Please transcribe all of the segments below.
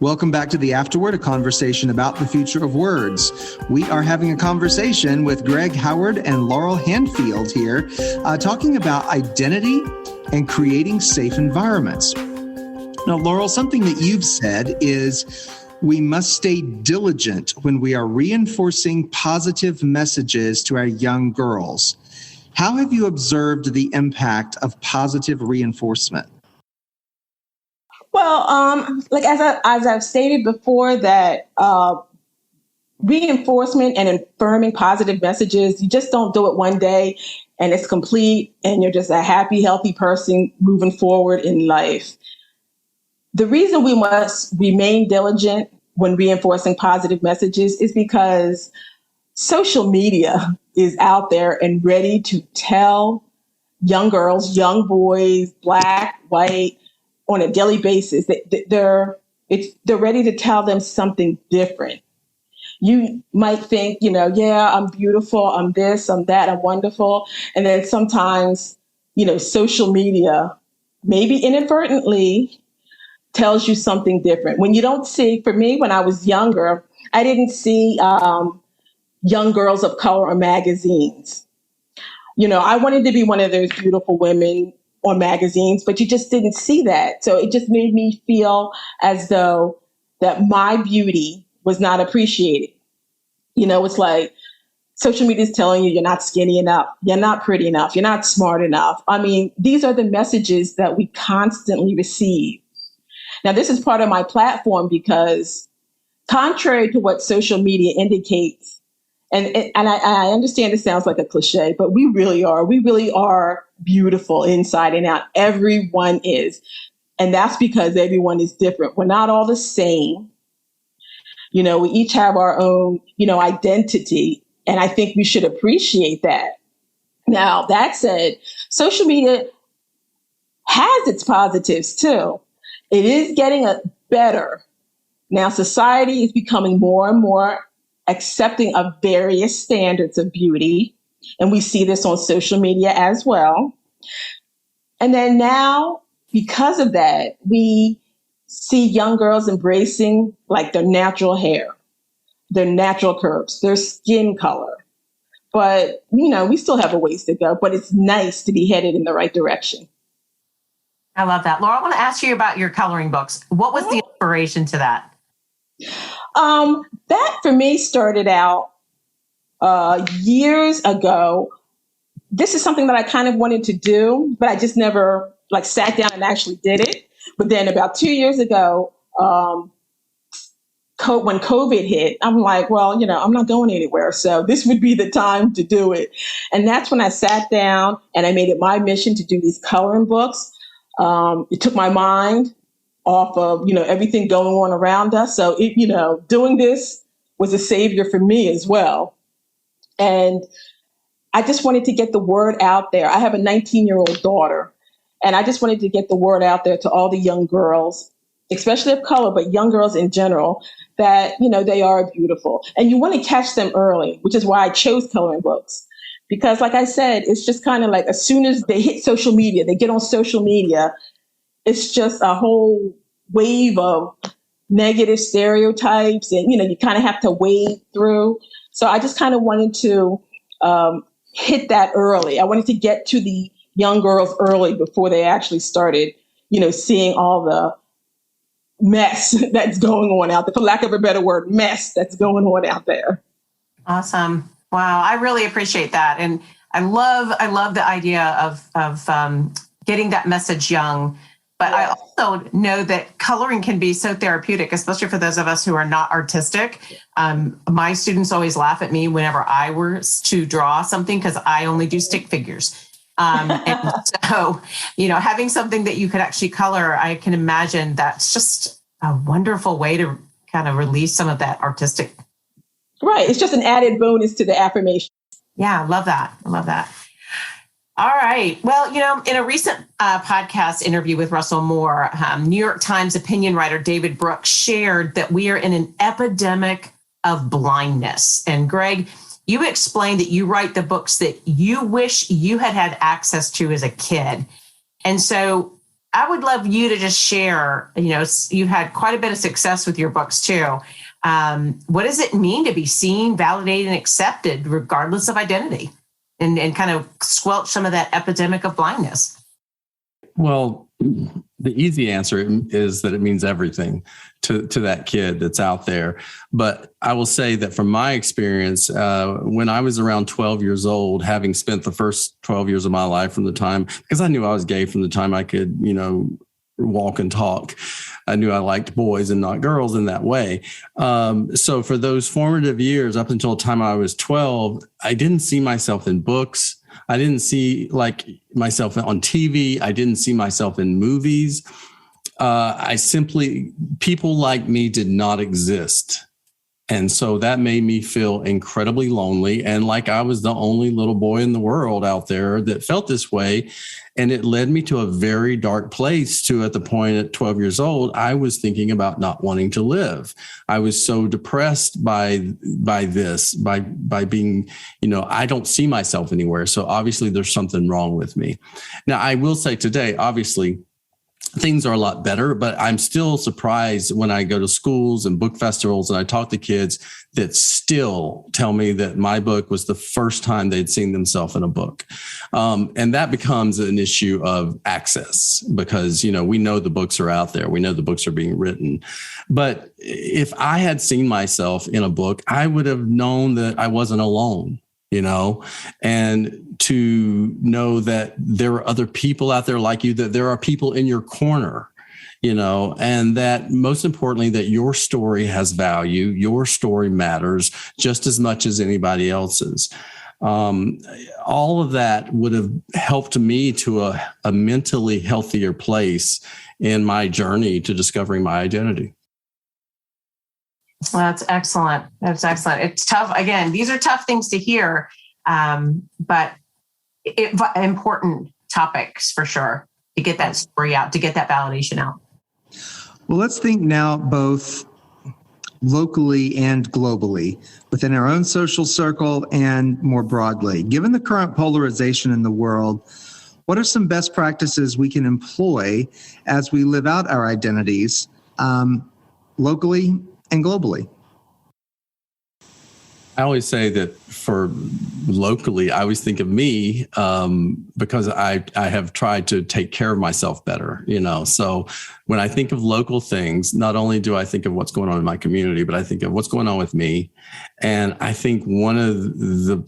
Welcome back to the Afterword, a conversation about the future of words. We are having a conversation with Greg Howard and Laurel Handfield here, talking about identity and creating safe environments. Now, Laurel, something that you've said is we must stay diligent when we are reinforcing positive messages to our young girls. How have you observed the impact of positive reinforcement? Well, as I've stated before, that reinforcement and affirming positive messages, you just don't do it one day and it's complete and you're just a happy, healthy person moving forward in life. The reason we must remain diligent when reinforcing positive messages is because social media is out there and ready to tell young girls, young boys, black, white, on a daily basis. They're ready to tell them something different. You might think, yeah, I'm beautiful, I'm this, I'm that, I'm wonderful. And then sometimes, social media, maybe inadvertently, tells you something different. When you don't see, for me, when I was younger, I didn't see young girls of color on magazines. I wanted to be one of those beautiful women on magazines, but you just didn't see that. So it just made me feel as though that my beauty was not appreciated. It's like social media is telling you you're not skinny enough, you're not pretty enough, you're not smart enough. I mean, these are the messages that we constantly receive. Now, this is part of my platform because contrary to what social media indicates, and I understand it sounds like a cliche, but we really are beautiful inside and out. Everyone is. And that's because everyone is different. We're not all the same. We each have our own, identity. And I think we should appreciate that. Now, that said, social media has its positives too. It is getting better. Now, society is becoming more and more accepting of various standards of beauty. And we see this on social media as well. And then now, because of that, we see young girls embracing like their natural hair, their natural curves, their skin color. But, we still have a ways to go, but it's nice to be headed in the right direction. I love that. Laura, I want to ask you about your coloring books. What was the inspiration to that? That for me started out years ago. This is something that I kind of wanted to do, but I just never sat down and actually did it. But then about 2 years ago, when COVID hit, I'm like, well, I'm not going anywhere. So this would be the time to do it. And that's when I sat down and I made it my mission to do these coloring books. It took my mind off of, everything going on around us. So, doing this was a savior for me as well. And I just wanted to get the word out there. I have a 19-year-old daughter, and I just wanted to get the word out there to all the young girls, especially of color, but young girls in general, that, they are beautiful. And you want to catch them early, which is why I chose coloring books. Because like I said, it's just kind of like as soon as they hit social media, they get on social media, it's just a whole wave of negative stereotypes. And, you kind of have to wade through. So I just kind of wanted to hit that early. I wanted to get to the young girls early before they actually started, seeing all the mess that's going on out there, for lack of a better word, mess that's going on out there. Awesome. Wow. I really appreciate that. And I love the idea of getting that message young. But yes. I also know that coloring can be so therapeutic, especially for those of us who are not artistic. My students always laugh at me whenever I were to draw something because I only do stick figures. And so, having something that you could actually color, I can imagine that's just a wonderful way to kind of release some of that artistic. Right. It's just an added bonus to the affirmation. Yeah, I love that. I love that. All right. Well, in a recent podcast interview with Russell Moore, New York Times opinion writer David Brooks shared that we are in an epidemic of blindness. And Greg, you explained that you write the books that you wish you had access to as a kid. And so I would love you to just share, you've had quite a bit of success with your books too. What does it mean to be seen, validated, and accepted regardless of identity, and kind of squelch some of that epidemic of blindness? Well, the easy answer is that it means everything to that kid that's out there. But I will say that from my experience, when I was around 12 years old, having spent the first 12 years of my life from the time, because I knew I was gay from the time I could, walk and talk. I knew I liked boys and not girls in that way. So for those formative years, up until the time I was 12, I didn't see myself in books. I didn't see myself on TV. I didn't see myself in movies. People like me did not exist. And so that made me feel incredibly lonely and like I was the only little boy in the world out there that felt this way. And it led me to a very dark place at the point at 12 years old, I was thinking about not wanting to live. I was so depressed by being, I don't see myself anywhere. So obviously there's something wrong with me. Now, I will say today, obviously, things are a lot better, but I'm still surprised when I go to schools and book festivals and I talk to kids that still tell me that my book was the first time they'd seen themselves in a book. And that becomes an issue of access because, we know the books are out there. We know the books are being written. But if I had seen myself in a book, I would have known that I wasn't alone. And to know that there are other people out there like you, that there are people in your corner, and that most importantly, that your story has value, your story matters just as much as anybody else's. All of that would have helped me to a mentally healthier place in my journey to discovering my identity. Well, that's excellent. That's excellent. It's tough. Again, these are tough things to hear, but important topics for sure to get that story out, to get that validation out. Well, let's think now both locally and globally, within our own social circle and more broadly. Given the current polarization in the world, what are some best practices we can employ as we live out our identities locally and globally? I always say that for locally, I always think of me because I have tried to take care of myself better, So when I think of local things, not only do I think of what's going on in my community, but I think of what's going on with me. And I think one of the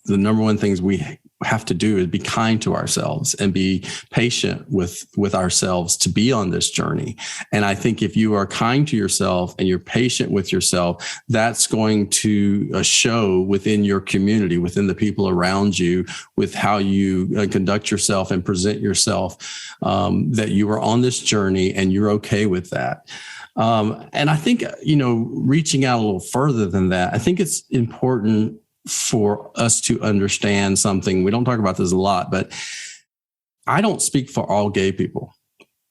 number one things we have to do is be kind to ourselves and be patient with ourselves to be on this journey. And I think if you are kind to yourself and you're patient with yourself, that's going to show within your community, within the people around you, with how you conduct yourself and present yourself, that you are on this journey and you're okay with that. And I think, reaching out a little further than that, I think it's important for us to understand something. We don't talk about this a lot, but I don't speak for all gay people.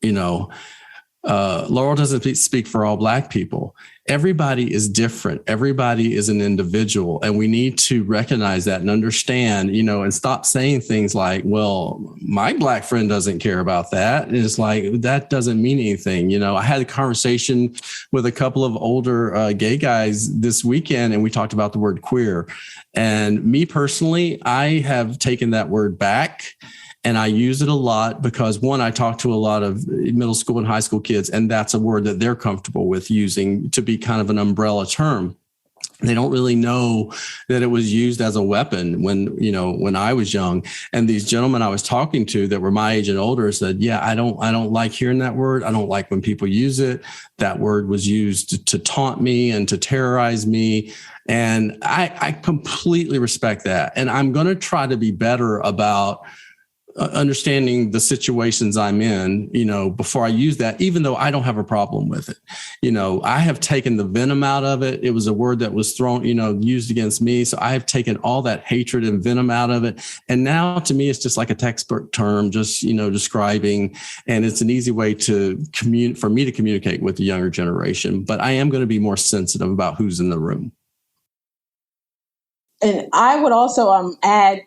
Laurel doesn't speak for all Black people. Everybody is different. Everybody is an individual. And we need to recognize that and understand, and stop saying things like, well, my Black friend doesn't care about that. And it's like, that doesn't mean anything. I had a conversation with a couple of older gay guys this weekend, and we talked about the word queer. And me personally, I have taken that word back. And I use it a lot because, one, I talk to a lot of middle school and high school kids, and that's a word that they're comfortable with using to be kind of an umbrella term. They don't really know that it was used as a weapon when I was young. And these gentlemen I was talking to that were my age and older said, yeah, I don't like hearing that word. I don't like when people use it. That word was used to taunt me and to terrorize me. And I completely respect that. And I'm going to try to be better about understanding the situations I'm in, before I use that, even though I don't have a problem with it. I have taken the venom out of it. It was a word that was thrown, used against me. So I have taken all that hatred and venom out of it. And now to me, it's just like a textbook term, just, describing, and it's an easy way for me to communicate with the younger generation. But I am going to be more sensitive about who's in the room. And I would also add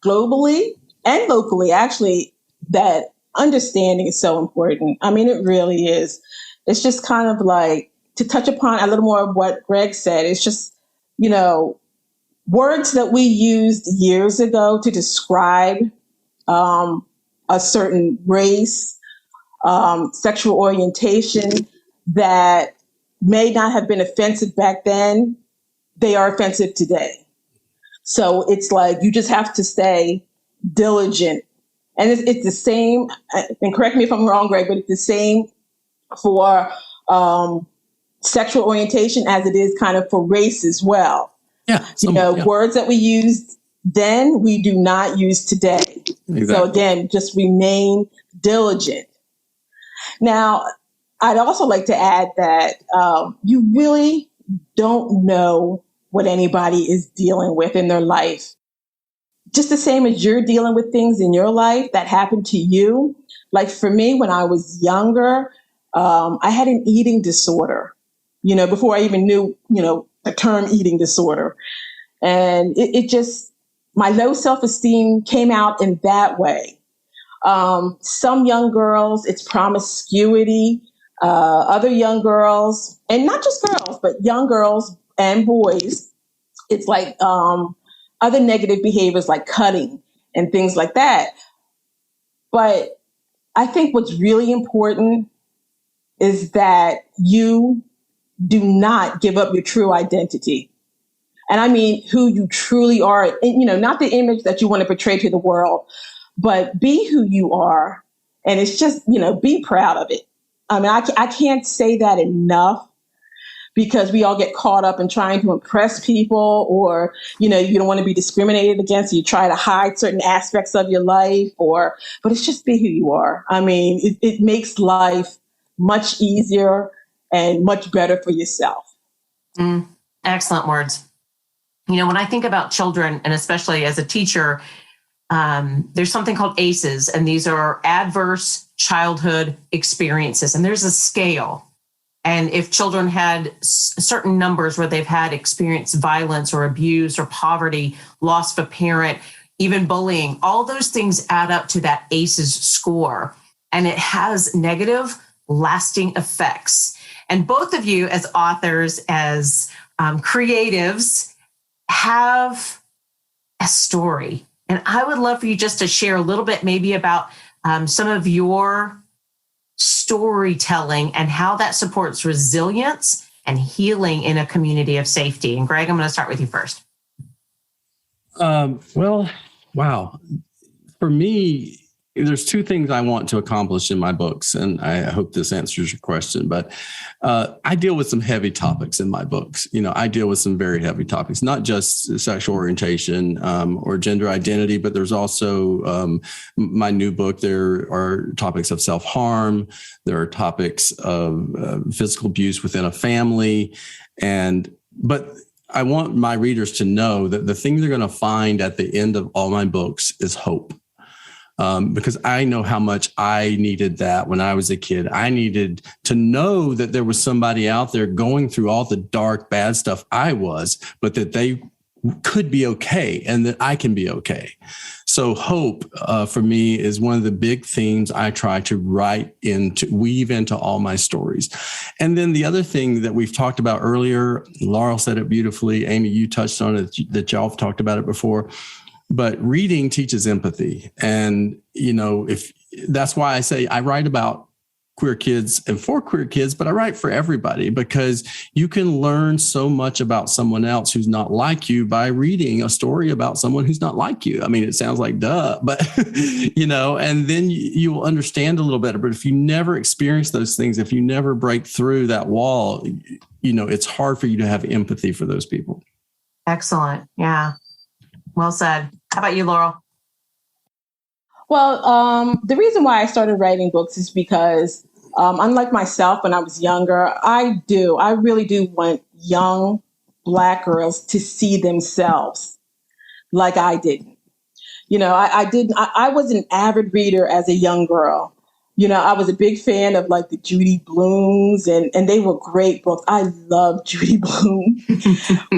globally and locally, actually, that understanding is so important. I mean, it really is. It's just kind of like to touch upon a little more of what Greg said. It's just, words that we used years ago to describe a certain race, sexual orientation that may not have been offensive back then, they are offensive today. So it's like you just have to stay diligent. And it's the same, and correct me if I'm wrong, Greg, but it's the same for sexual orientation as it is kind of for race as well. Yeah. Words that we used then, we do not use today. Exactly. So again, just remain diligent. Now, I'd also like to add that you really don't know what anybody is dealing with in their life. Just the same as you're dealing with things in your life that happened to you. Like for me, when I was younger, I had an eating disorder, before I even knew, the term eating disorder. And it just, my low self-esteem came out in that way. Some young girls, it's promiscuity. Other young girls, and not just girls, but young girls and boys, it's like other negative behaviors like cutting and things like that. But I think what's really important is that you do not give up your true identity. And I mean who you truly are, and, not the image that you want to portray to the world, but be who you are. And it's just, be proud of it. I mean, I can't say that enough, because we all get caught up in trying to impress people, or, you don't want to be discriminated against. So you try to hide certain aspects of your life, but it's just be who you are. I mean, it makes life much easier and much better for yourself. Excellent words. When I think about children, and especially as a teacher, there's something called ACEs, and these are adverse childhood experiences. And there's a scale. And if children had certain numbers where they've had experienced violence or abuse or poverty, loss of a parent, even bullying, all those things add up to that ACEs score. And it has negative, lasting effects. And both of you as authors, as creatives, have a story. And I would love for you just to share a little bit maybe about some of your storytelling and how that supports resilience and healing in a community of safety. And Greg, I'm going to start with you first. Well, wow. For me, there's two things I want to accomplish in my books, and I hope this answers your question, but I deal with some heavy topics in my books. I deal with some very heavy topics, not just sexual orientation or gender identity, but there's also my new book. There are topics of self-harm. There are topics of physical abuse within a family. But I want my readers to know that the thing they're going to find at the end of all my books is hope. Because I know how much I needed that when I was a kid. I needed to know that there was somebody out there going through all the dark, bad stuff I was, but that they could be okay and that I can be okay. So hope for me is one of the big themes I try to weave into all my stories. And then the other thing that we've talked about earlier, Laurel said it beautifully. Amy, you touched on it, that y'all have talked about it before. But reading teaches empathy. And, if that's why I say I write about queer kids and for queer kids, but I write for everybody, because you can learn so much about someone else who's not like you by reading a story about someone who's not like you. I mean, it sounds like duh, but, and then you will understand a little better. But if you never experience those things, if you never break through that wall, it's hard for you to have empathy for those people. Excellent. Yeah. Well said. How about you, Laurel? Well, the reason why I started writing books is because, unlike myself, when I was younger, I really do want young Black girls to see themselves like I didn't. I was an avid reader as a young girl. I was a big fan of like the Judy Blooms, and they were great books. I love Judy Blume,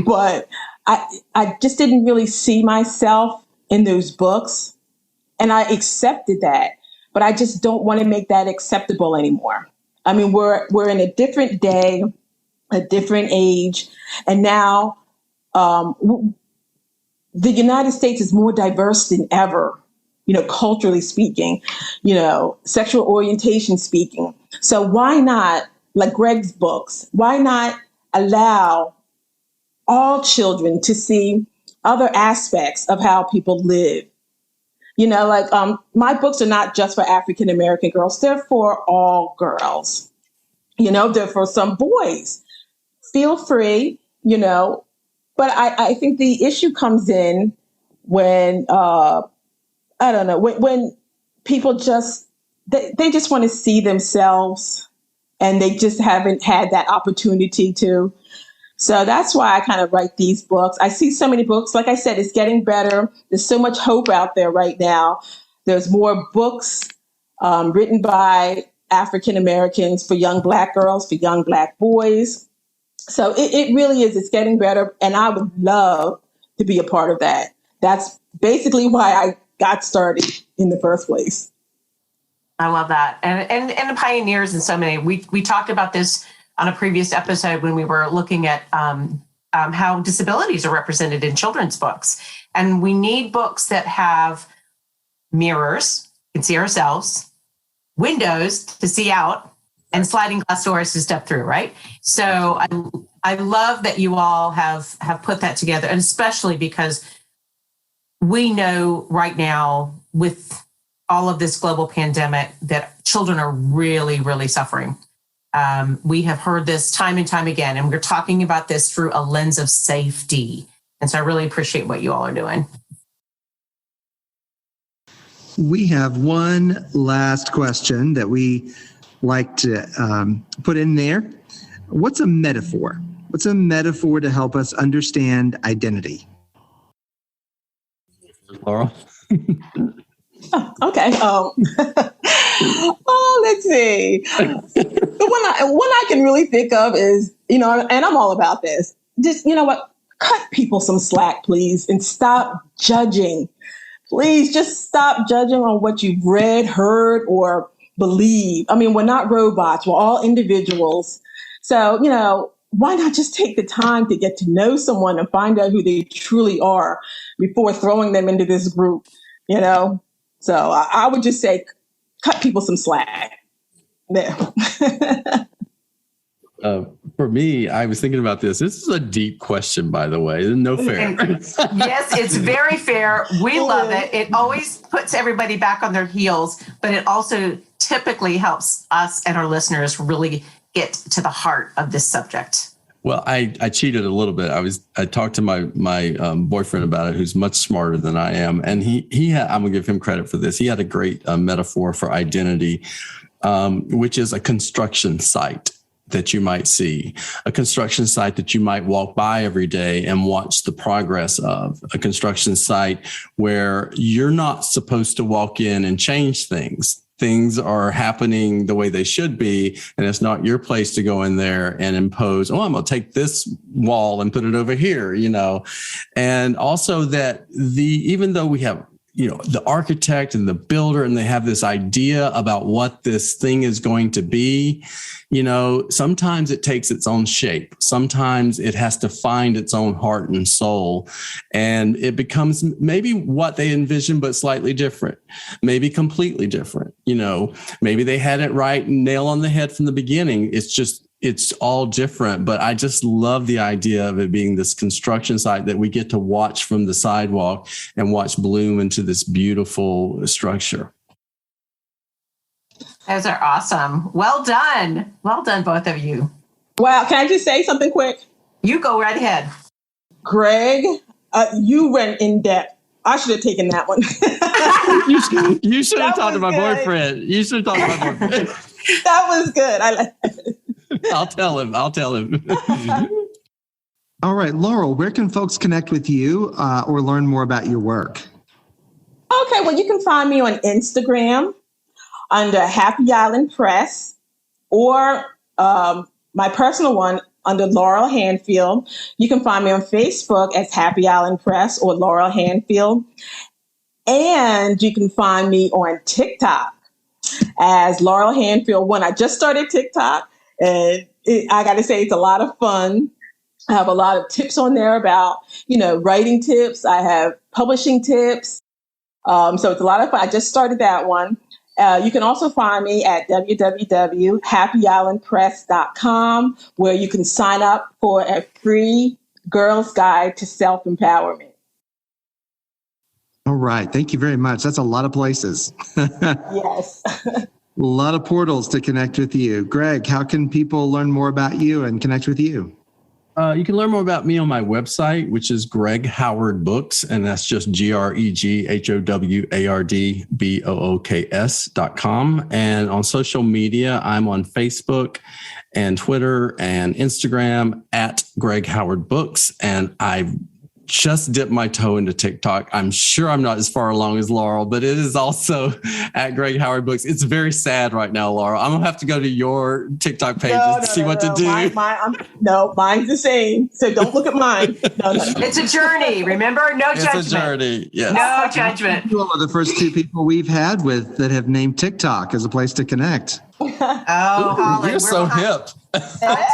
but I just didn't really see myself in those books, and I accepted that. but I just don't want to make that acceptable anymore. I mean, we're in a different day, a different age, and now the United States is more diverse than ever, culturally speaking, sexual orientation speaking. So why not, like Greg's books, why not allow all children to see other aspects of how people live? My books are not just for African American girls, they're for all girls. They're for some boys. Feel free, but I think the issue comes in when I don't know, when people they just want to see themselves and they just haven't had that opportunity to. So that's why I kind of write these books. I see so many books. Like I said, it's getting better. There's so much hope out there right now. There's more books written by African Americans for young Black girls, for young Black boys. So it really is. It's getting better. And I would love to be a part of that. That's basically why I got started in the first place. I love that. And the pioneers in so many, we talked about this on a previous episode when we were looking at how disabilities are represented in children's books. And we need books that have mirrors, we can see ourselves, windows to see out, and sliding glass doors to step through, right? So I love that you all have put that together, and especially because we know right now with all of this global pandemic that children are really, really suffering. We have heard this time and time again, and we're talking about this through a lens of safety. And so I really appreciate what you all are doing. We have one last question that we like to put in there. What's a metaphor? What's a metaphor to help us understand identity? Laurel? Okay. Let's see. The one I can really think of is, and I'm all about this. Just, cut people some slack, please, and stop judging. Please just stop judging on what you've read, heard, or believe. I mean, we're not robots. We're all individuals. So, why not just take the time to get to know someone and find out who they truly are before throwing them into this group, So I would just say, cut people some slack. There. For me, I was thinking about this. This is a deep question, by the way. No fair. Yes, it's very fair. We love it. It always puts everybody back on their heels, but it also typically helps us and our listeners really get to the heart of this subject. Well, I cheated a little bit. I talked to my boyfriend about it, who's much smarter than I am, and he had, I'm gonna give him credit for this. He had a great metaphor for identity, which is a construction site that you might see, a construction site that you might walk by every day and watch the progress of, a construction site where you're not supposed to walk in and change things. Things are happening the way they should be, and it's not your place to go in there and impose, I'm going to take this wall and put it over here, And also that even though we have, the architect and the builder, and they have this idea about what this thing is going to be, sometimes it takes its own shape. Sometimes it has to find its own heart and soul, and it becomes maybe what they envision, but slightly different, maybe completely different. Maybe they had it right, nail on the head from the beginning. It's all different, but I just love the idea of it being this construction site that we get to watch from the sidewalk and watch bloom into this beautiful structure. Those are awesome. Well done. Well done, both of you. Wow. Can I just say something quick? You go right ahead. Greg, you went in depth. I should have taken that one. You should have talked to my boyfriend. You should have talked to my boyfriend. That was good. I like it. I'll tell him. All right, Laurel, where can folks connect with you or learn more about your work? Okay, well, you can find me on Instagram under Happy Island Press, or my personal one under Laurel Handfield. You can find me on Facebook as Happy Island Press or Laurel Handfield. And you can find me on TikTok as Laurel Handfield 1. I just started TikTok, and I got to say, it's a lot of fun. I have a lot of tips on there about, writing tips. I have publishing tips. So it's a lot of fun. I just started that one. You can also find me at www.happyislandpress.com, where you can sign up for a free Girl's Guide to Self-Empowerment. All right. Thank you very much. That's a lot of places. Yes. A lot of portals to connect with you. Greg, how can people learn more about you and connect with you? You can learn more about me on my website, which is Greg Howard Books, and that's just GregHowardBooks.com. And on social media, I'm on Facebook and Twitter and Instagram at Greg Howard Books. And I've just dipped my toe into TikTok. I'm sure I'm not as far along as Laurel, but it is also at Greg Howard Books. It's very sad right now, Laurel. I'm going to have to go to your TikTok page to see what to do. Mine's the same. So don't look at mine. No. It's a journey. Remember? No judgment. It's a journey. Yes. No judgment. You are the first two people we've had that have named TikTok as a place to connect. Holly, you're so hip. I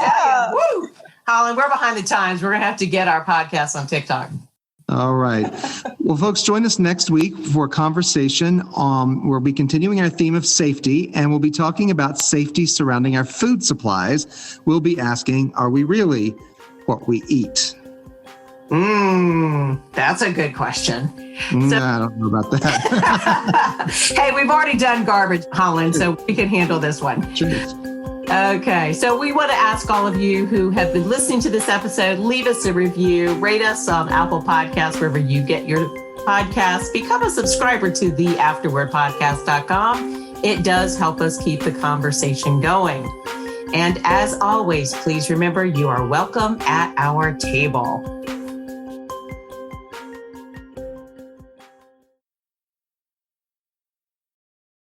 tell you. Woo! Holly, we're behind the times. We're going to have to get our podcast on TikTok. All right. Well, folks, join us next week for a conversation. We'll be continuing our theme of safety, and we'll be talking about safety surrounding our food supplies. We'll be asking, are we really what we eat? That's a good question. I don't know about that. Hey, we've already done garbage, Holland, so we can handle this one. Sure. Okay, so we want to ask all of you who have been listening to this episode, leave us a review, rate us on Apple Podcasts, wherever you get your podcasts. Become a subscriber to the AfterwordPodcast.com. It does help us keep the conversation going. And as always, please remember you are welcome at our table.